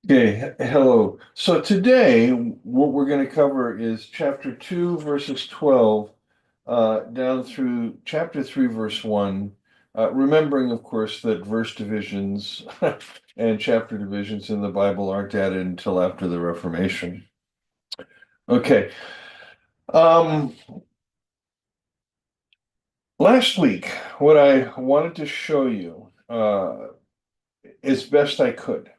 Okay, hello. So today, what we're going to cover is chapter 2, verses 12, down through chapter 3, verse 1. Remembering, of course, that verse divisions and chapter divisions in the Bible aren't added until after the Reformation. Okay. Um, Last week, what I wanted to show you, as best I could,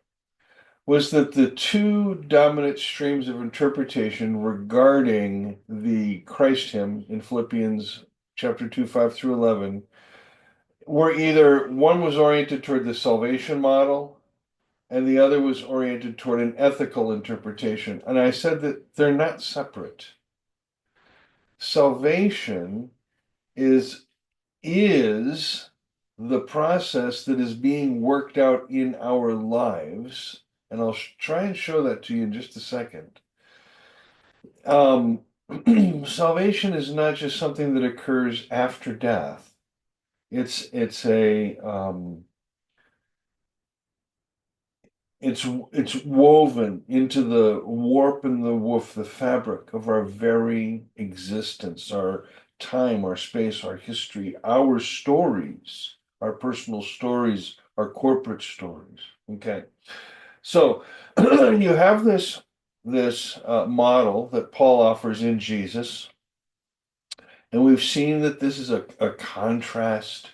was that the two dominant streams of interpretation regarding the Christ hymn in Philippians chapter 2, 5 through 11 were either one was oriented toward the salvation model and the other was oriented toward an ethical interpretation. And I said that they're not separate. Salvation is is the process that is being worked out in our lives. And I'll try and show that to you in just a second. Um, Salvation is not just something that occurs after death. It's woven into the warp and the woof, the fabric of our very existence, our time, our space, our history, our stories, our personal stories, our corporate stories. Okay. So you have this model that Paul offers in Jesus, and we've seen that this is a contrast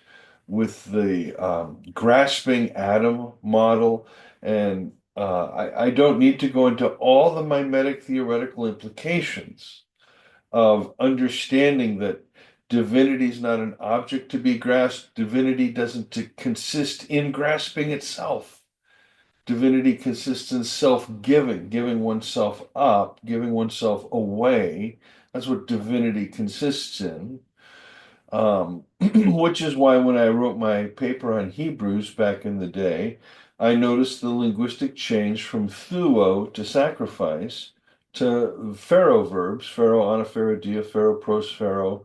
with the grasping Adam model. And I don't need to go into all the mimetic theoretical implications of understanding that divinity is not an object to be grasped. Divinity doesn't consist in grasping itself. Divinity consists in self-giving, giving oneself up, giving oneself away. That's what divinity consists in. Which is why when I wrote my paper on Hebrews back in the day, I noticed the linguistic change from thuo to sacrifice to pharaoh verbs, pharaoh, anaphero, diaphero, prosphero,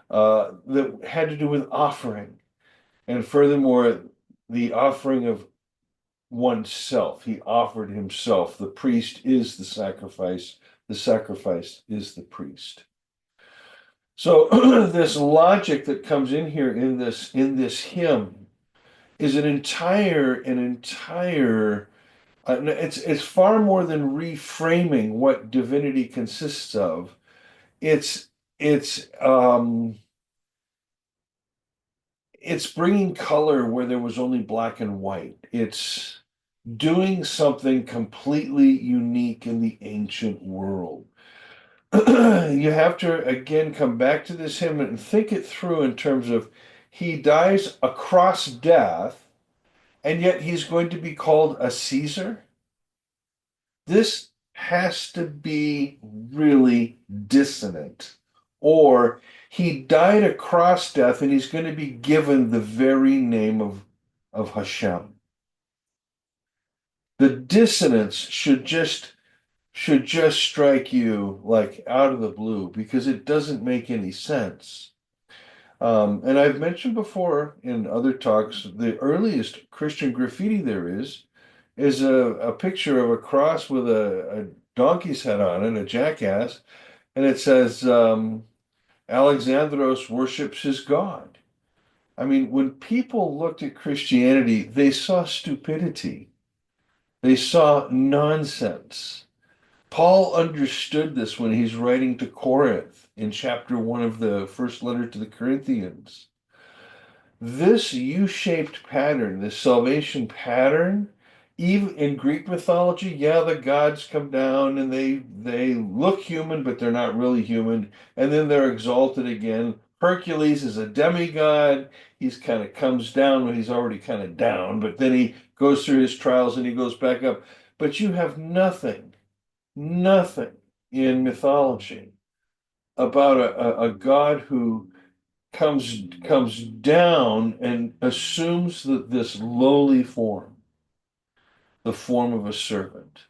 that had to do with offering. And furthermore, the offering of oneself. He offered himself. The priest is the sacrifice is the priest. So this logic that comes in here in this hymn is it's far more than reframing what divinity consists of. It's it's um it's bringing color where there was only black and white. It's doing something completely unique in the ancient world. You have to again come back to this hymn and think it through in terms of he dies across death, and yet he's going to be called a Caesar. This has to be really dissonant. Or he died across death and he's going to be given the very name of Hashem. The dissonance should just strike you like out of the blue because it doesn't make any sense. And I've mentioned before in other talks, the earliest Christian graffiti there is a picture of a cross with a donkey's head on it, a jackass, and it says, Alexandros worships his God. I mean, when people looked at Christianity, they saw stupidity, they saw nonsense. Paul understood this when he's writing to Corinth in chapter 1 of the first letter to the Corinthians. This U-shaped pattern, this salvation pattern, even in Greek mythology, yeah, the gods come down and they look human, but they're not really human, and then they're exalted again. Hercules is a demigod. He's kind of comes down when he's already kind of down, but then he goes through his trials and he goes back up. But you have nothing in mythology about a god who comes down and assumes that this lowly form, the form of a servant.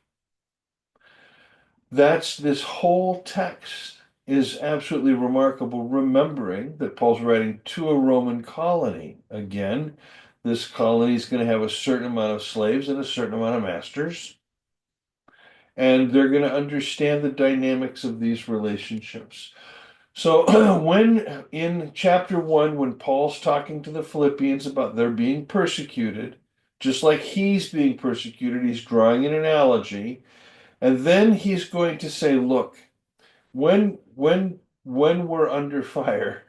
That's this whole text is absolutely remarkable, remembering that Paul's writing to a Roman colony. Again, this colony is going to have a certain amount of slaves and a certain amount of masters. and they're going to understand the dynamics of these relationships. So, when in chapter 1, when Paul's talking to the Philippians about their being persecuted, just like he's being persecuted, he's drawing an analogy, and then he's going to say, look, when we're under fire,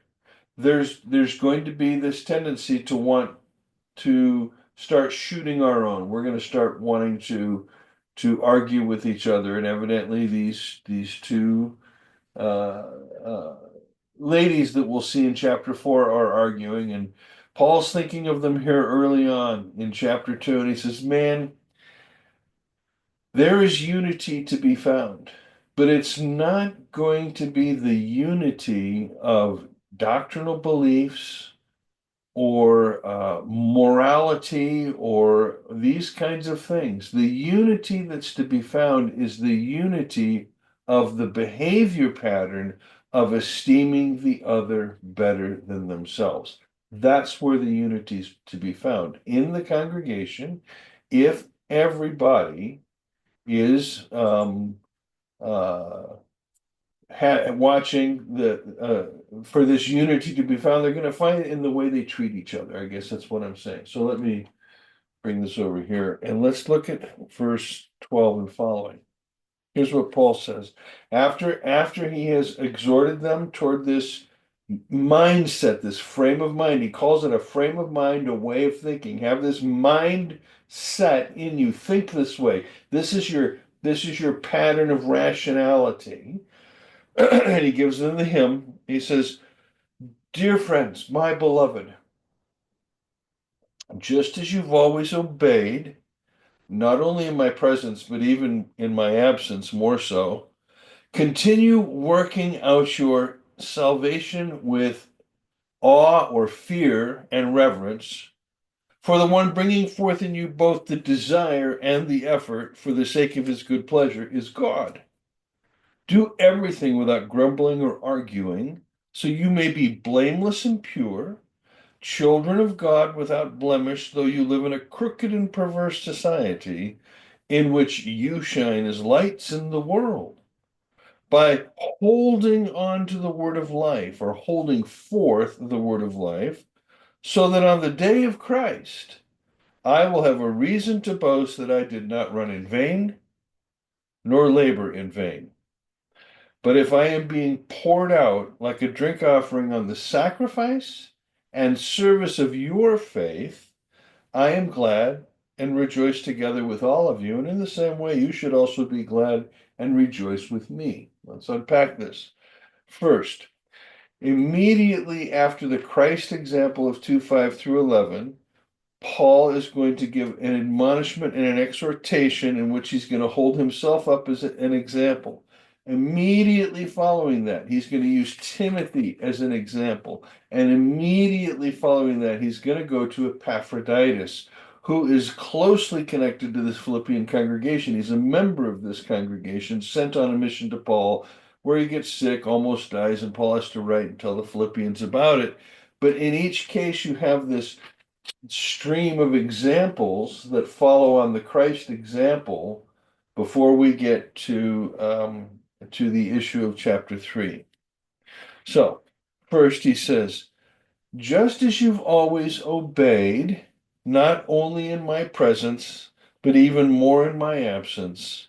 there's going to be this tendency to want to start shooting our own. We're going to start wanting to argue with each other, and evidently these two uh, uh, ladies that we'll see in chapter 4 are arguing, and Paul's thinking of them here early on in chapter 2, and he says, "Man, there is unity to be found, but it's not going to be the unity of doctrinal beliefs or morality or these kinds of things. The unity that's to be found is the unity of the behavior pattern of esteeming the other better than themselves. That's where the unity is to be found in the congregation. If everybody is uh, watching for this unity to be found, they're going to find it in the way they treat each other. I guess that's what I'm saying. So let me bring this over here and let's look at verse 12 and following. Here's what Paul says. After he has exhorted them toward this mindset, this frame of mind, he calls it a frame of mind, a way of thinking. Have this mind set in you. Think this way. This is your pattern of rationality. And he gives them the hymn. He says, "Dear friends, my beloved, just as you've always obeyed, not only in my presence, but even in my absence, more so, continue working out your salvation with awe or fear and reverence, for the one bringing forth in you both the desire and the effort for the sake of his good pleasure is God. Do everything without grumbling or arguing, so you may be blameless and pure, children of God without blemish, though you live in a crooked and perverse society, in which you shine as lights in the world, by holding on to the word of life, or holding forth the word of life, so that on the day of Christ I will have a reason to boast that I did not run in vain, nor labor in vain. But if I am being poured out like a drink offering on the sacrifice and service of your faith, I am glad and rejoice together with all of you. And in the same way, you should also be glad and rejoice with me." Let's unpack this. First, immediately after the Christ example of 2:5 through 11, Paul is going to give an admonishment and an exhortation in which he's going to hold himself up as an example. Immediately following that, he's going to use Timothy as an example. And immediately following that, he's going to go to Epaphroditus, who is closely connected to this Philippian congregation. He's a member of this congregation, sent on a mission to Paul, where he gets sick, almost dies, and Paul has to write and tell the Philippians about it. But in each case, you have this stream of examples that follow on the Christ example before we get to the issue of chapter 3. So, first he says, "Just as you've always obeyed, not only in my presence, but even more in my absence,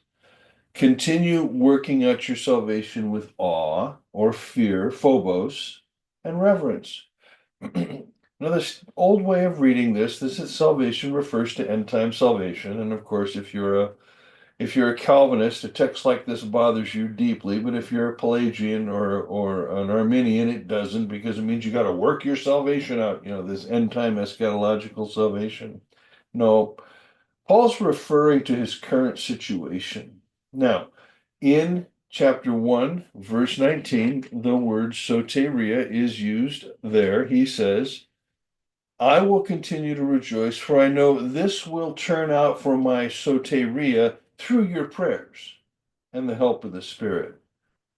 continue working out your salvation with awe or fear, phobos, and reverence." Now, this old way of reading this is salvation refers to end time salvation. And of course, if you're a Calvinist, a text like this bothers you deeply. But if you're a Pelagian or an Arminian, it doesn't, because it means you got to work your salvation out. This end time eschatological salvation. No, Paul's referring to his current situation. Now, in chapter 1, verse 19, the word soteria is used there. He says, "I will continue to rejoice, for I know this will turn out for my soteria through your prayers and the help of the Spirit."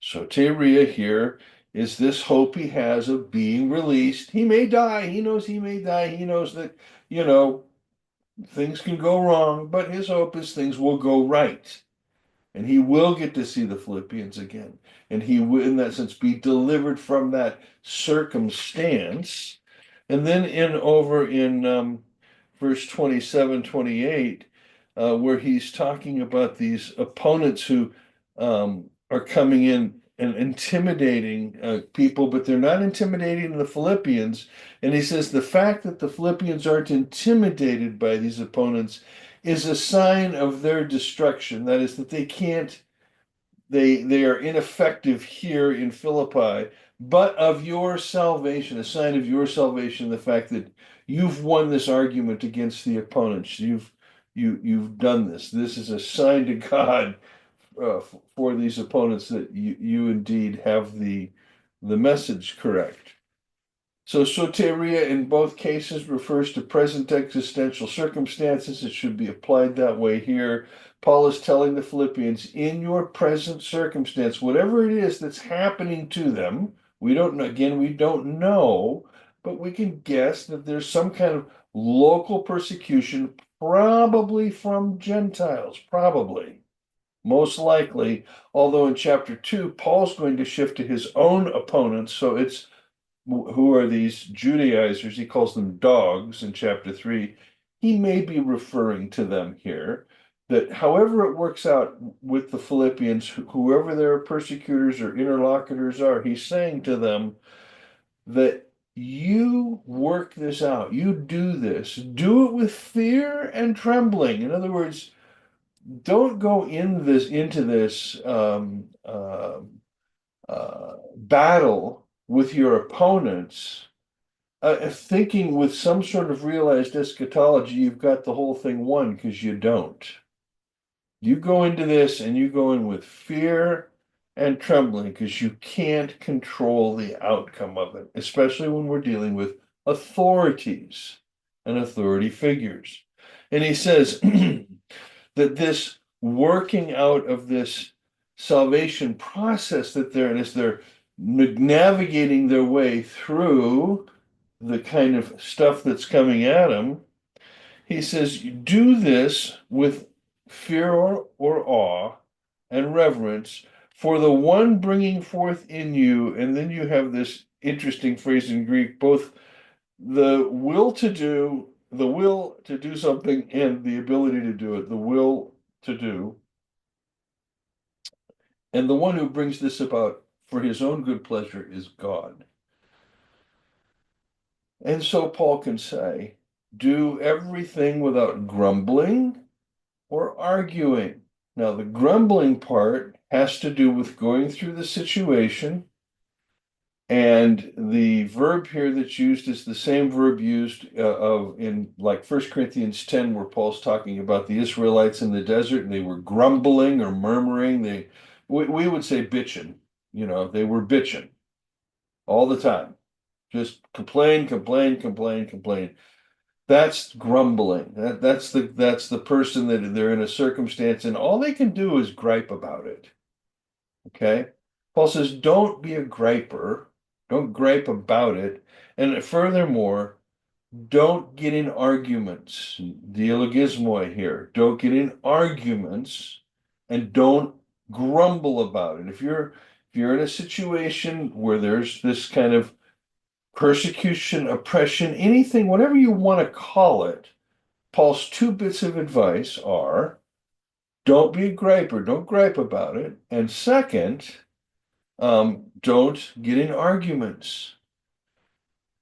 Soteria here is this hope he has of being released. He may die. He knows he may die. He knows that, you know, things can go wrong, but his hope is things will go right. and he will get to see the Philippians again. And he will, in that sense, be delivered from that circumstance. And then in verse 27, 28, where he's talking about these opponents who are coming in and intimidating people, but they're not intimidating the Philippians. And he says the fact that the Philippians aren't intimidated by these opponents is a sign of their destruction. That is, that they can't, they are ineffective here in Philippi, but of your salvation, a sign of your salvation, the fact that you've won this argument against the opponents. You've done this. This is a sign to God for these opponents that you indeed have the message correct. So soteria in both cases refers to present existential circumstances. It should be applied that way here. Paul is telling the Philippians, in your present circumstance, whatever it is that's happening to them, we don't know, again, we don't know, but we can guess that there's some kind of local persecution, probably from Gentiles, probably, most likely. Although in chapter 2, Paul's going to shift to his own opponents, so it's who are these Judaizers? He calls them dogs in chapter 3. He may be referring to them here. That however it works out with the Philippians, whoever their persecutors or interlocutors are, he's saying to them that you work this out, you do this, do it with fear and trembling. In other words, don't go into this battle with your opponents, thinking with some sort of realized eschatology, you've got the whole thing won, because you don't. You go into this and you go in with fear and trembling because you can't control the outcome of it, especially when we're dealing with authorities and authority figures. And he says that this working out of this salvation process that they're in, as they're navigating their way through the kind of stuff that's coming at them, he says, do this with fear or awe and reverence for the one bringing forth in you. And then you have this interesting phrase in Greek, both the will to do something and the ability to do it, the will to do. And the one who brings this about for his own good pleasure is God. And so Paul can say, do everything without grumbling or arguing. Now, the grumbling part has to do with going through the situation, and the verb here that's used is the same verb used in like 1 Corinthians 10, where Paul's talking about the Israelites in the desert, and they were grumbling or murmuring. We would say bitching, they were bitching all the time. Just complain, complain, complain, complain. That's grumbling. That's the person that they're in a circumstance and all they can do is gripe about it. Okay? Paul says, don't be a griper. Don't gripe about it. And furthermore, don't get in arguments. Dialogismoi here. Don't get in arguments and don't grumble about it. If you're in a situation where there's this kind of persecution, oppression, anything, whatever you want to call it, Paul's two bits of advice are don't be a griper, don't gripe about it. And second, don't get in arguments.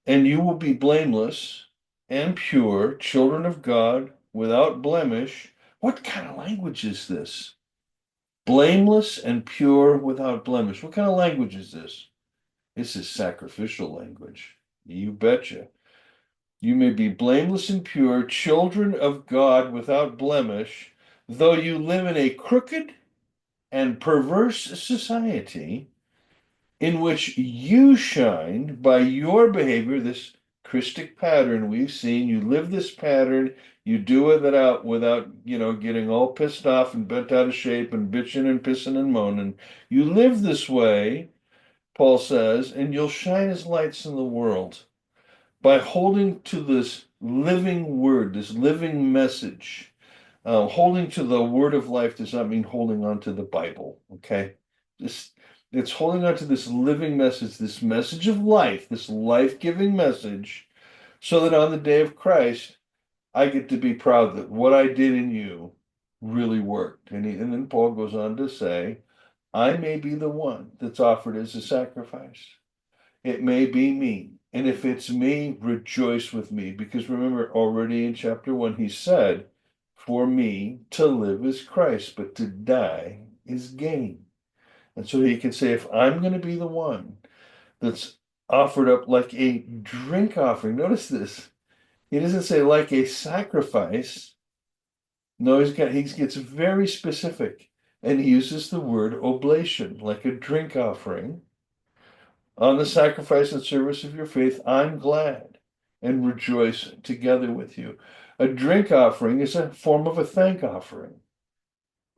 And you will be blameless and pure, children of God, without blemish. What kind of language is this? Blameless and pure, without blemish. What kind of language is this? This is sacrificial language. You betcha. You may be blameless and pure, children of God without blemish, though you live in a crooked and perverse society in which you shine by your behavior, this Christic pattern we've seen. You live this pattern, you do it without getting all pissed off and bent out of shape and bitching and pissing and moaning. You live this way, Paul says, and you'll shine as lights in the world by holding to this living word, this living message, Holding to the word of life does not mean holding on to the Bible, okay? This, it's holding on to this living message, this message of life, this life-giving message, so that on the day of Christ, I get to be proud that what I did in you really worked. And then Paul goes on to say, I may be the one that's offered as a sacrifice. It may be me. And if it's me, rejoice with me. Because remember, already in chapter 1, he said, for me to live is Christ, but to die is gain. And so he can say, if I'm going to be the one that's offered up like a drink offering, notice this. He doesn't say like a sacrifice. No, he gets very specific and he uses the word oblation, like a drink offering. On the sacrifice and service of your faith, I'm glad and rejoice together with you. A drink offering is a form of a thank offering.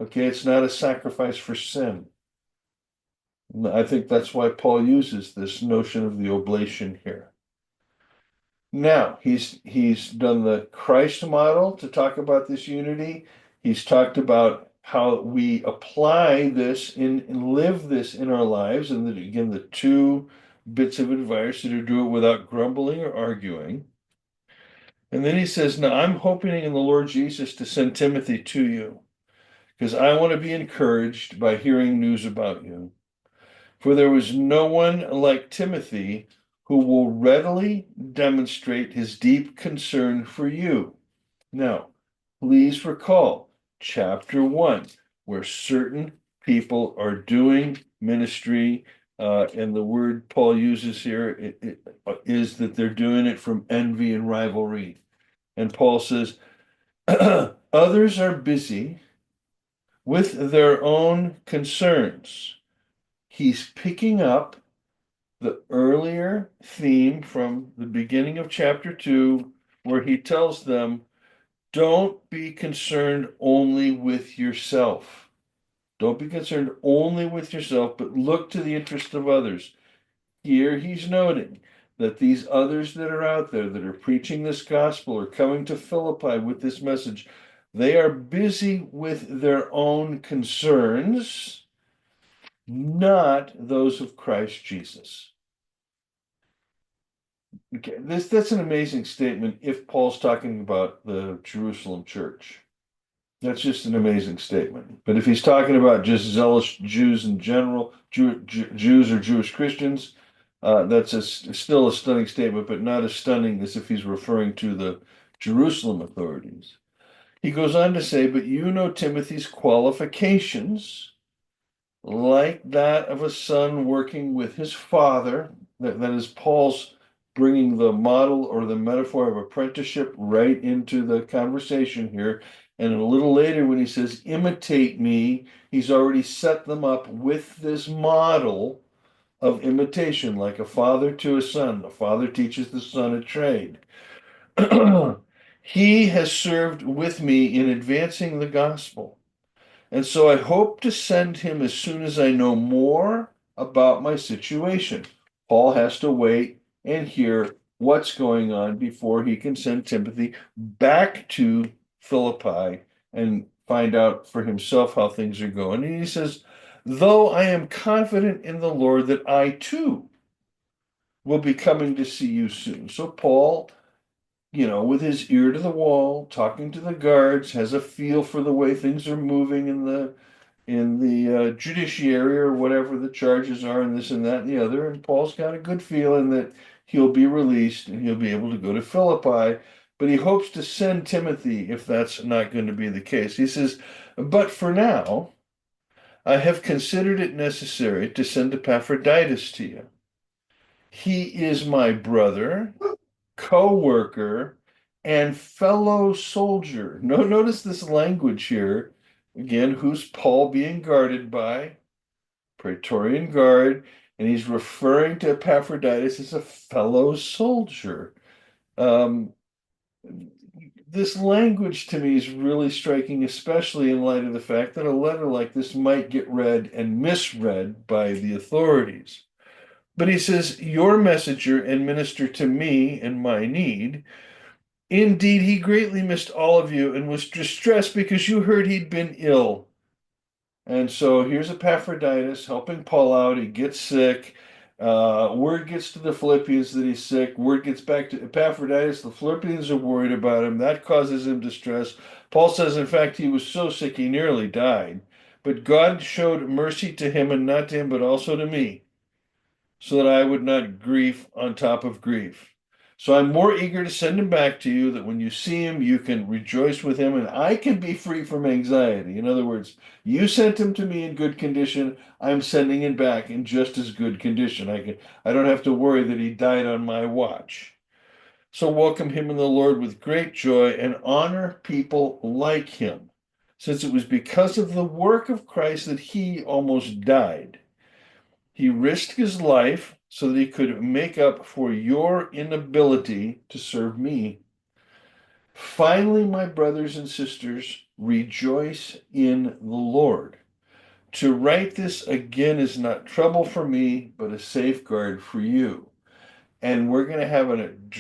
Okay, it's not a sacrifice for sin. I think that's why Paul uses this notion of the oblation here. Now, he's done the Christ model to talk about this unity. He's talked about how we apply this and live this in our lives. And then again, the two bits of advice are to do it without grumbling or arguing. And then he says, now I'm hoping in the Lord Jesus to send Timothy to you because I want to be encouraged by hearing news about you. For there was no one like Timothy who will readily demonstrate his deep concern for you. Now, please recall chapter 1, where certain people are doing ministry, and the word Paul uses here is that they're doing it from envy and rivalry. And Paul says, others are busy with their own concerns. He's picking up the earlier theme from the beginning of chapter 2, where he tells them, don't be concerned only with yourself. Don't be concerned only with yourself, but look to the interest of others. Here he's noting that these others that are out there that are preaching this gospel or coming to Philippi with this message, they are busy with their own concerns, not those of Christ Jesus. Okay, that's an amazing statement if Paul's talking about the Jerusalem church. That's just an amazing statement. But if he's talking about just zealous Jews in general, Jews or Jewish Christians, that's still a stunning statement, but not as stunning as if he's referring to the Jerusalem authorities. He goes on to say, but you know Timothy's qualifications, like that of a son working with his father. That is Paul's bringing the model or the metaphor of apprenticeship right into the conversation here. And a little later, when he says, imitate me, he's already set them up with this model of imitation, like a father to a son. The father teaches the son a trade. He has served with me in advancing the gospel. And so I hope to send him as soon as I know more about my situation. Paul has to wait and hear what's going on before he can send Timothy back to Philippi and find out for himself how things are going. And he says, though I am confident in the Lord that I too will be coming to see you soon. So Paul, with his ear to the wall, talking to the guards, has a feel for the way things are moving in the judiciary or whatever the charges are, and this and that and the other. And Paul's got a good feeling that he'll be released and he'll be able to go to Philippi. But he hopes to send Timothy if that's not going to be the case. He says, but for now, I have considered it necessary to send Epaphroditus to you. He is my brother, co-worker, and fellow soldier. Notice this language here. Again, who's Paul being guarded by? Praetorian Guard, and he's referring to Epaphroditus as a fellow soldier. This language to me is really striking, especially in light of the fact that a letter like this might get read and misread by the authorities. But he says, your messenger and minister to me in my need, Indeed, he greatly missed all of you and was distressed because you heard he'd been ill. And so here's Epaphroditus helping Paul out. He gets sick. Word gets to the Philippians that he's sick. Word gets back to Epaphroditus. The Philippians are worried about him. That causes him distress. Paul says, in fact, he was so sick he nearly died. But God showed mercy to him, and not to him, but also to me, so that I would not grief on top of grief. So I'm more eager to send him back to you, that when you see him, you can rejoice with him, and I can be free from anxiety. In other words, you sent him to me in good condition. I'm sending him back in just as good condition. I don't have to worry that he died on my watch. So welcome him in the Lord with great joy and honor people like him, since it was because of the work of Christ that he almost died. He risked his life so that he could make up for your inability to serve me. Finally, my brothers and sisters, rejoice in the Lord. To write this again is not trouble for me, but a safeguard for you. And we're going to have an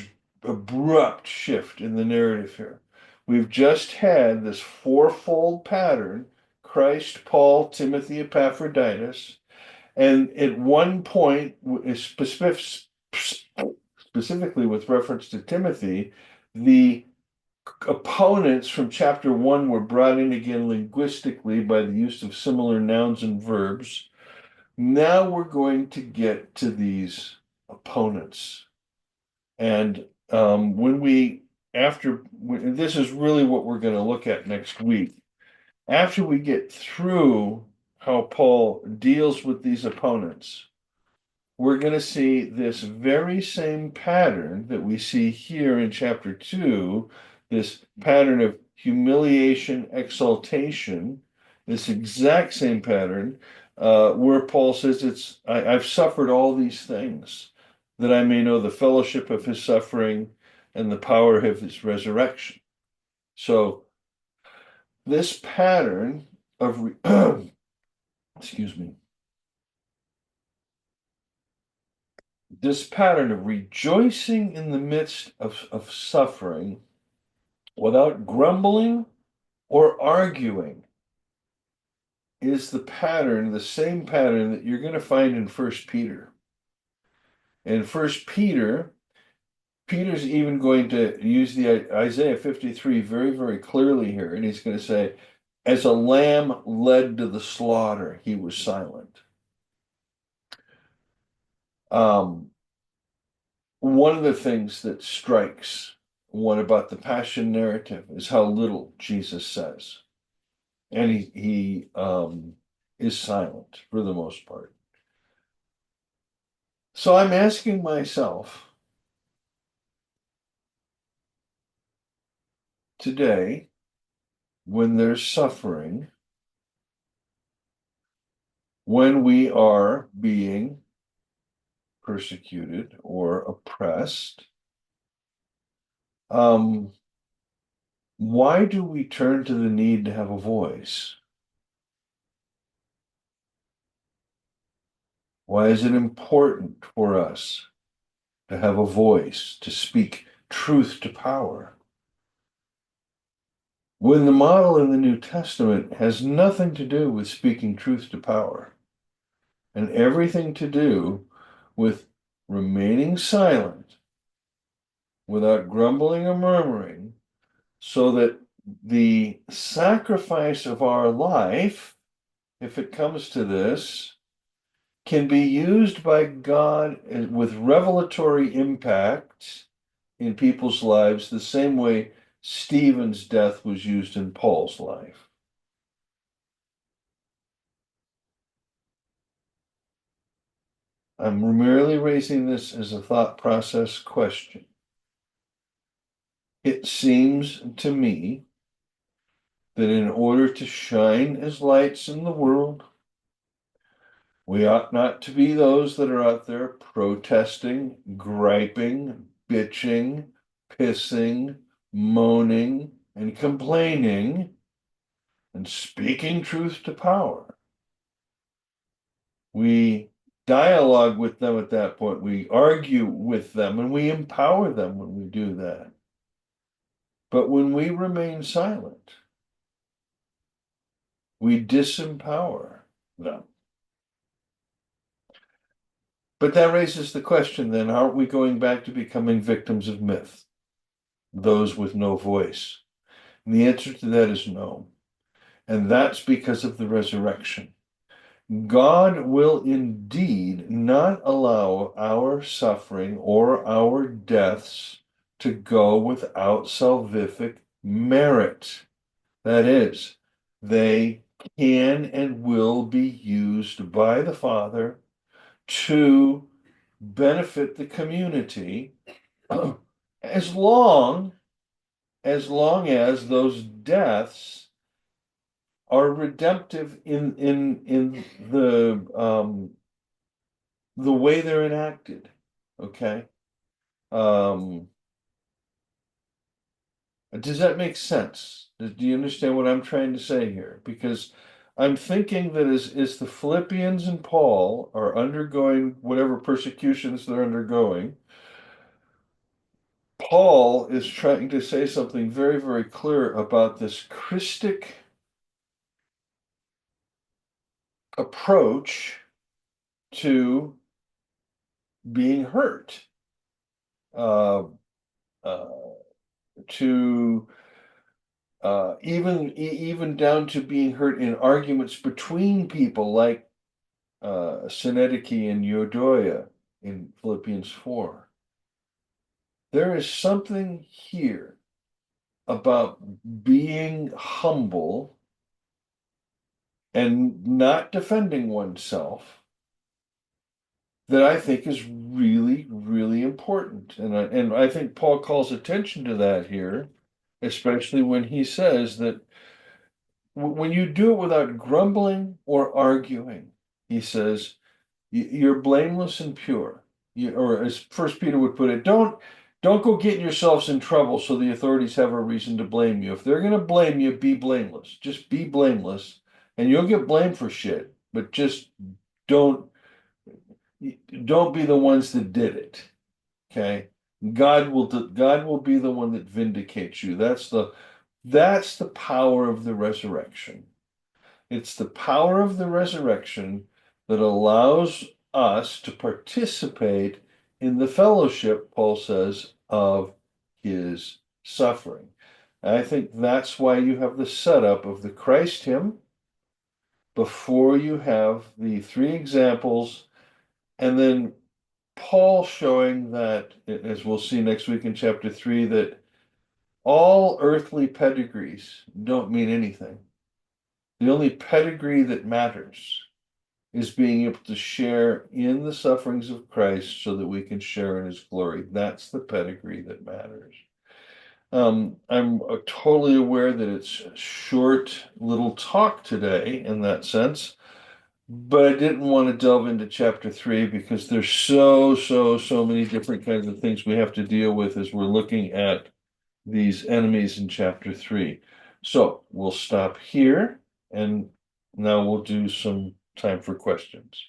abrupt shift in the narrative here. We've just had this fourfold pattern: Christ, Paul, Timothy, Epaphroditus. And at one point, specifically with reference to Timothy, the opponents from chapter 1 were brought in again linguistically by the use of similar nouns and verbs. Now we're going to get to these opponents. And when we, after, this is really what we're going to look at next week. After we get through how Paul deals with these opponents, we're going to see this very same pattern that we see here in chapter 2, this pattern of humiliation, exaltation, this exact same pattern, where Paul says, I've suffered all these things that I may know the fellowship of his suffering and the power of his resurrection. So this pattern of, excuse me, this pattern of rejoicing in the midst of suffering without grumbling or arguing is the pattern, the same pattern that you're going to find in First Peter. In First Peter, Peter's even going to use the Isaiah 53 very, very clearly here, and he's going to say, as a lamb led to the slaughter, he was silent. One of the things that strikes one about the Passion narrative is how little Jesus says. And he is silent for the most part. So I'm asking myself today, when there's suffering, when we are being persecuted or oppressed, why do we turn to the need to have a voice? Why is it important for us to have a voice, to speak truth to power, when the model in the New Testament has nothing to do with speaking truth to power and everything to do with remaining silent without grumbling or murmuring, so that the sacrifice of our life, if it comes to this, can be used by God with revelatory impact in people's lives, the same way Stephen's death was used in Paul's life. I'm merely raising this as a thought process question. It seems to me that in order to shine as lights in the world, we ought not to be those that are out there protesting, griping, bitching, pissing, moaning, and complaining, and speaking truth to power. We dialogue with them at that point. We argue with them, and we empower them when we do that. But when we remain silent, we disempower them. But that raises the question then, aren't we going back to becoming victims of myth, those with no voice? And the answer to that is no. And that's because of the resurrection. God will indeed not allow our suffering or our deaths to go without salvific merit. That is, they can and will be used by the Father to benefit the community as long as those deaths are redemptive in the way they're enacted. Okay. Um, does that make sense? Do you understand what I'm trying to say here? Because I'm thinking that as the Philippians and Paul are undergoing whatever persecutions they're undergoing, Paul is trying to say something very, very clear about this Christic approach to being hurt, uh, uh, to even down to being hurt in arguments between people, like Synecdoche and Euodia in Philippians 4. There is something here about being humble and not defending oneself that I think is really, really important. And I think Paul calls attention to that here, especially when he says that when you do it without grumbling or arguing, he says, you're blameless and pure. Or as First Peter would put it, don't go getting yourselves in trouble so the authorities have a reason to blame you. If they're going to blame you, be blameless. Just be blameless, and you'll get blamed for shit. But just don't don't be the ones that did it. Okay, God will be the one that vindicates you. That's the power of the resurrection. It's the power of the resurrection that allows us to participate in the fellowship, Paul says, of his suffering. And I think that's why you have the setup of the Christ hymn before you have the three examples, and then Paul showing that, as we'll see next week in chapter 3, that all earthly pedigrees don't mean anything. The only pedigree that matters is being able to share in the sufferings of Christ so that we can share in his glory. That's the pedigree that matters. I'm totally aware that it's a short little talk today in that sense, but I didn't want to delve into chapter 3 because there's so many different kinds of things we have to deal with as we're looking at these enemies in chapter 3. So we'll stop here, and now we'll do some time for questions.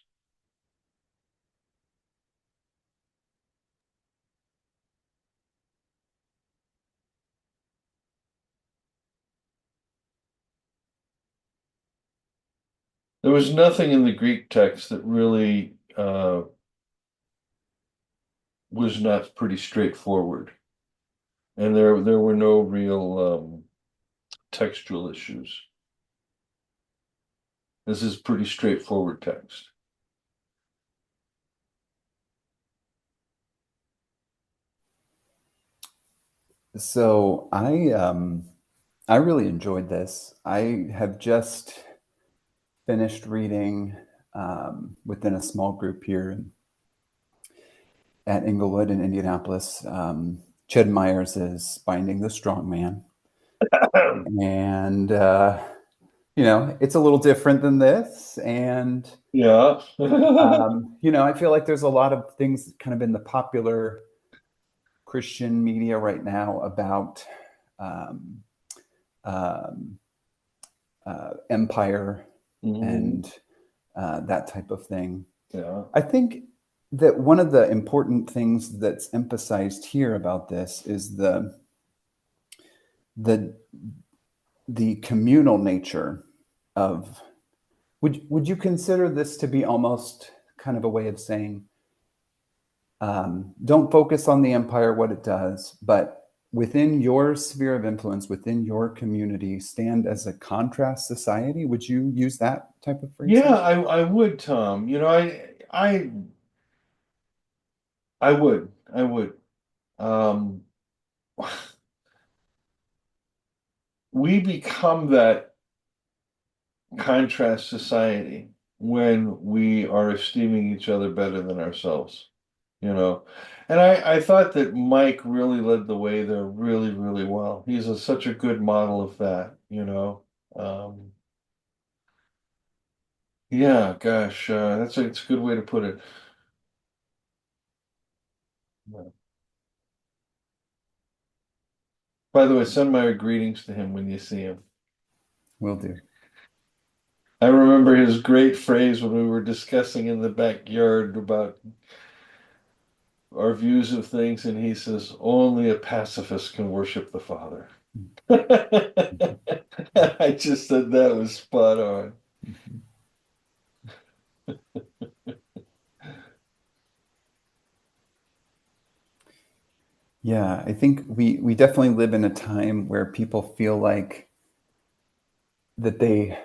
There was nothing in the Greek text that really was not pretty straightforward, and there were no real textual issues. This is pretty straightforward text. So I really enjoyed this. I have just finished reading within a small group here at Inglewood in Indianapolis. Ched Myers is Binding the Strong Man, and it's a little different than this, and Yeah. I feel like there's a lot of things kind of in the popular Christian media right now about um, um, empire and that type of thing. Yeah. I think that one of the important things that's emphasized here about this is the the communal nature of would you consider this to be almost kind of a way of saying don't focus on the empire, what it does, but within your sphere of influence, within your community, stand as a contrast society? Would you use that type of Yeah, phrasing? I would, Tom. I would. I would. Um, we become that contrast society when we are esteeming each other better than ourselves, you know. And I thought that Mike really led the way there really, really well. He's such a good model of that, you know. Um, yeah, gosh, it's a good way to put it. Yeah. By the way, send my greetings to him when you see him. Will do. I remember his great phrase when we were discussing in the backyard about our views of things, and he says, only a pacifist can worship the Father. I just said that was spot on. Yeah, I think we definitely live in a time where people feel like that they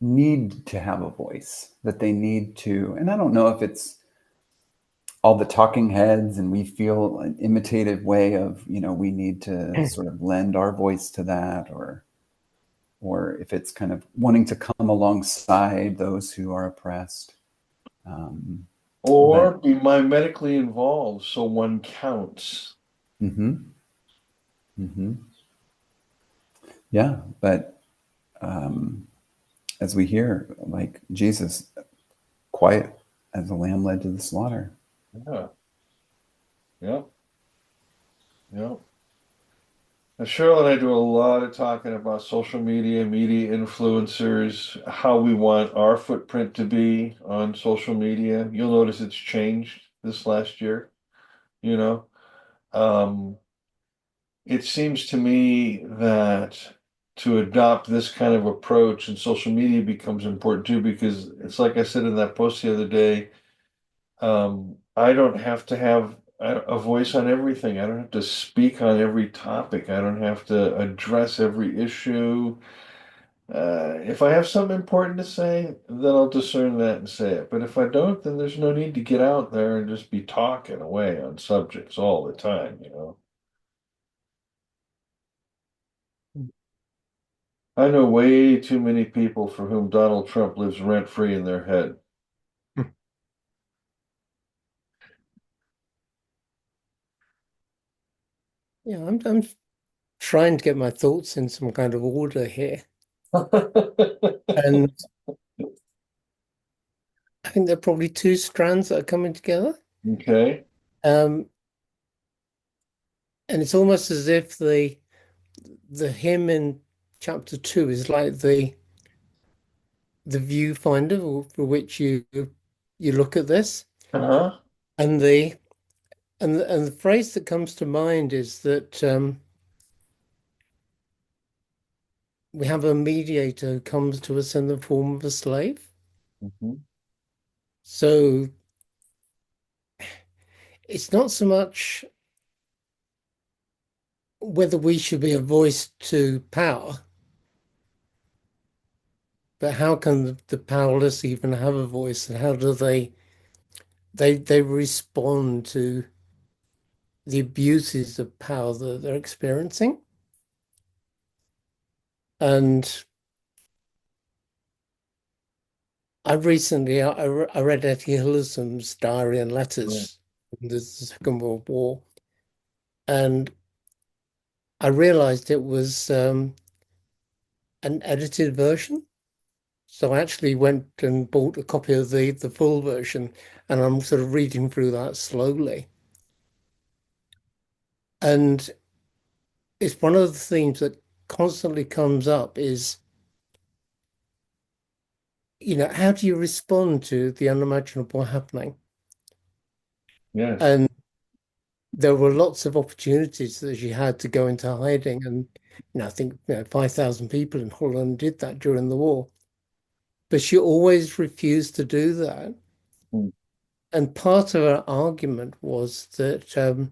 need to have a voice, that they need to, and I don't know if it's all the talking heads and we feel an imitative way of, we need to sort of lend our voice to that, or if it's kind of wanting to come alongside those who are oppressed. Um, Or but be medically involved so one counts. mhm, mhm. Yeah, but um, as we hear, like Jesus, quiet as a lamb led to the slaughter. Yeah, yeah, yeah. Now, Cheryl and I do a lot of talking about social media, media influencers, how we want our footprint to be on social media. You'll notice it's changed this last year, you know. Um, it seems to me that to adopt this kind of approach and social media becomes important too, because it's like I said in that post the other day, I don't have to have a voice on everything. I don't have to speak on every topic. I don't have to address every issue. If I have something important to say, then I'll discern that and say it. But if I don't, then there's no need to get out there and just be talking away on subjects all the time, you know. I know way too many people for whom Donald Trump lives rent-free in their head. Yeah, I'm trying to get my thoughts in some kind of order here. And I think there are probably two strands that are coming together. Okay. Um, and it's almost as if the hymn in chapter two is like the viewfinder for which you look at this. Uh-huh. And the phrase that comes to mind is that we have a mediator who comes to us in the form of a slave. Mhm. So it's not so much whether we should be a voice to power, but how can the powerless even have a voice, and how do they respond to the abuses of power that they're experiencing? And I read Etty Hillesum's diary and Yeah. letters in the Second World War, and I realized it was an edited version. So I actually went and bought a copy of the full version, and I'm sort of reading through that slowly. And it's one of the themes that constantly comes up is, how do you respond to the unimaginable happening? Yes. And there were lots of opportunities that she had to go into hiding, and I think 5,000 people in Holland did that during the war, but she always refused to do that. Mm. And part of her argument was that,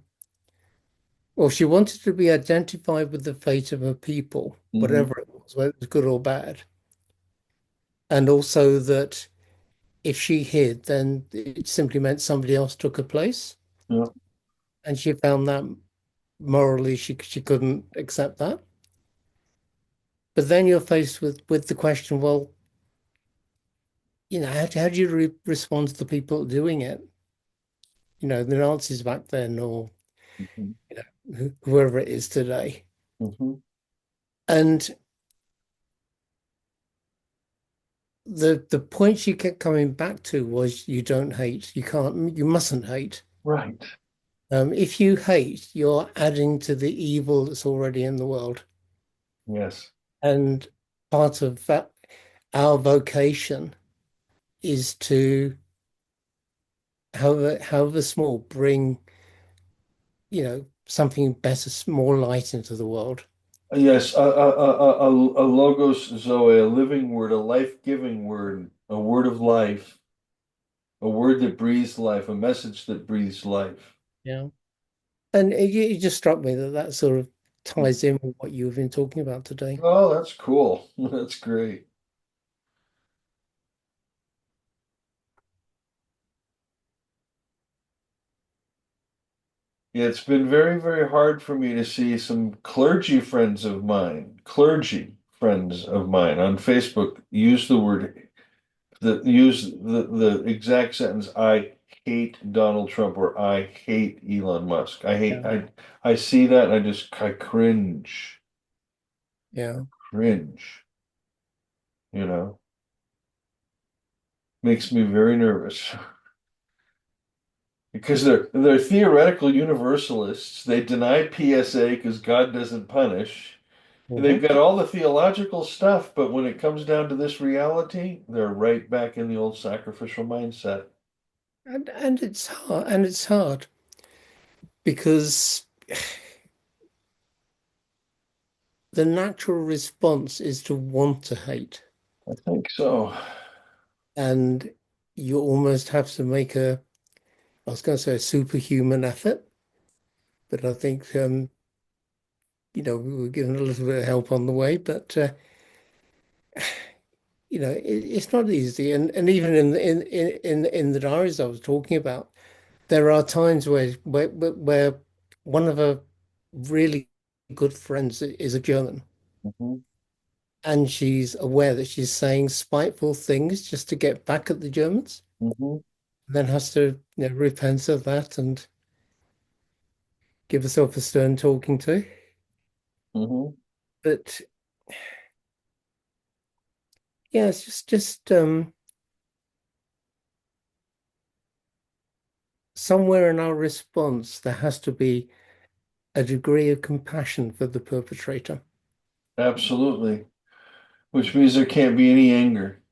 well, she wanted to be identified with the fate of her people, Hmm. whatever it was, whether it was good or bad, and also that if she hid, then it simply meant somebody else took her place, Yeah. and she found that morally she couldn't accept that. But then you're faced with the question, well, how do you respond to the people doing it? The Nazis back then, or Hmm. whoever it is today. Hmm. And the point she kept coming back to was you don't hate, you mustn't hate. Right. If you hate, you're adding to the evil that's already in the world. Yes. And part of that, our vocation is to, however small, bring, something better, more light into the world. Yes. A logos zoe, a living word, a life-giving word, a word of life, a word that breathes life, a message that breathes life. Yeah. And it just struck me that that sort of ties in with what you've been talking about today. Oh, that's cool. That's great. Yeah, it's been very, very hard for me to see some clergy friends of mine on Facebook use the exact sentence, I hate Donald Trump or I hate Elon Musk. Yeah. I see that and I Yeah. cringe, you know, makes me very nervous. Because they're theoretical universalists. They deny PSA because God doesn't punish. They've Mhm. got all the theological stuff, but when it comes down to this reality, they're right back in the old sacrificial mindset. And it's hard because the natural response is to want to hate. I think so. And you almost have to make I was going to say a superhuman effort, but I think, we were given a little bit of help on the way, but, it's not easy. And even in the diaries I was talking about, there are times where one of her really good friends is a German, Hmm. and she's aware that she's saying spiteful things just to get back at the Germans, Hmm. and then has to, repent of that and give herself a stern talking to. Hmm. But yeah, it's just somewhere in our response, there has to be a degree of compassion for the perpetrator. Absolutely. Which means there can't be any anger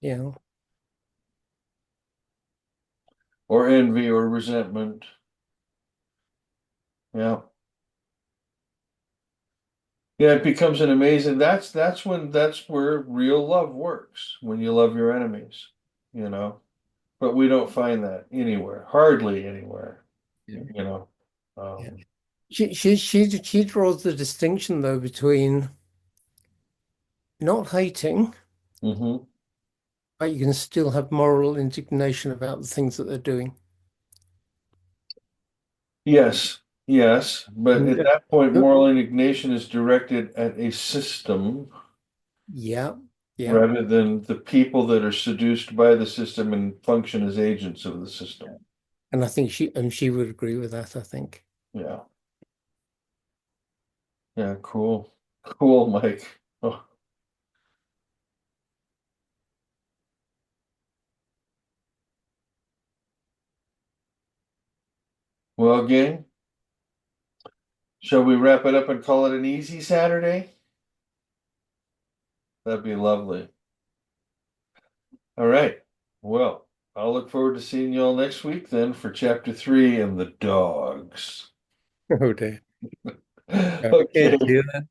Yeah, or envy or resentment. Yeah. Yeah, it becomes an amazing that's where real love works, when you love your enemies, you know. But we don't find that anywhere, hardly anywhere, yeah, you know. yeah. Um, She draws the distinction though between not hating, mhm. but you can still have moral indignation about the things that they're doing. Yes, yes, but And at that point, moral indignation is directed at a system yeah, yeah. rather than the people that are seduced by the system and function as agents of the system. And I think she would agree with that, I think. Yeah, yeah, cool, cool, Mike. Oh, well, gang, shall we wrap it up and call it an easy Saturday? That'd be lovely. All right. Well. I'll look forward to seeing you all next week then for chapter 3 and the dogs. Oh dear. Okay, Okay. see you then.